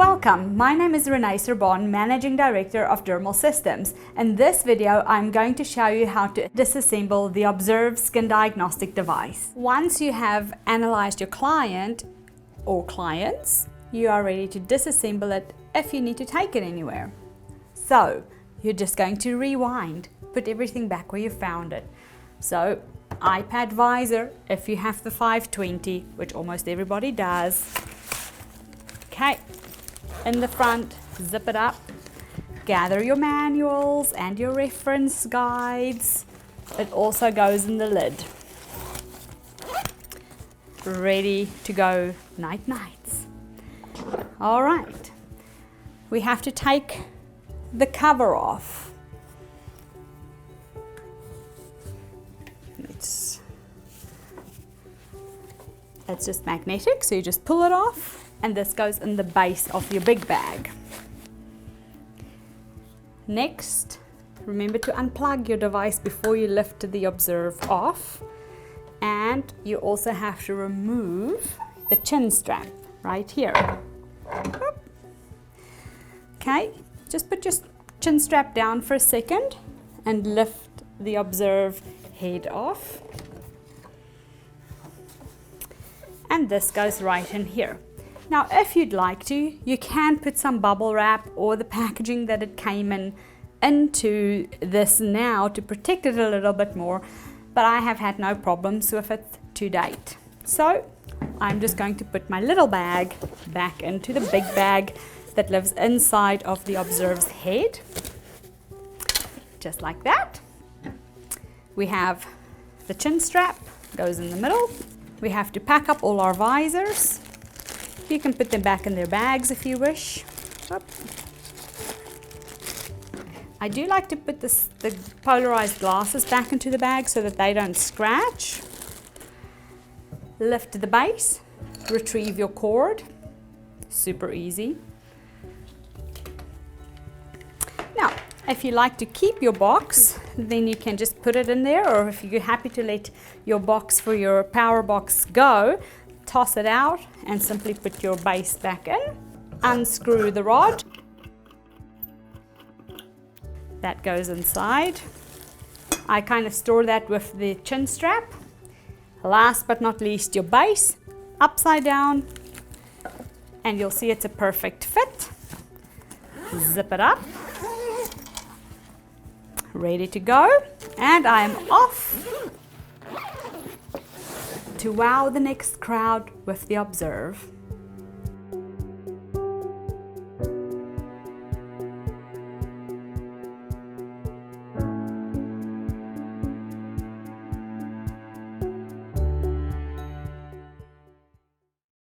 Welcome, my name is Renee Sorbonne, Managing Director of Dermal Systems. In this video, I'm going to show you how to disassemble the Observ skin diagnostic device. Once you have analyzed your client or clients, you are ready to disassemble it if you need to take it anywhere. So, you're just going to rewind, put everything back where you found it. So, iPad visor, if you have the 520, which almost everybody does. Okay, in the front, zip it up, gather your manuals and your reference guides. It also goes in the lid. Ready to go night-nights. All right, we have to take the cover off. It's just magnetic, so you just pull it off, and this goes in the base of your big bag. Next, remember to unplug your device before you lift the Observ off, and you also have to remove the chin strap right here. Okay, just put your chin strap down for a second and lift the Observ head off. And this goes right in here. Now, if you'd like to, you can put some bubble wrap or the packaging that it came in into this now to protect it a little bit more, but I have had no problems with it to date. So I'm just going to put my little bag back into the big bag that lives inside of the Observ's head, just like that. We have the chin strap, goes in the middle. We have to pack up all our visors. You can put them back in their bags if you wish. I do like to put the polarized glasses back into the bag so that they don't scratch. Lift the base, retrieve your cord. Super easy. Now, if you like to keep your box, then you can just put it in there, or if you're happy to let your box for your power box go, toss it out and simply put your base back in. Unscrew the rod. That goes inside. I kind of store that with the chin strap. Last but not least, your base, upside down, and you'll see it's a perfect fit. Zip it up. Ready to go, and I am off to wow the next crowd with the Observ.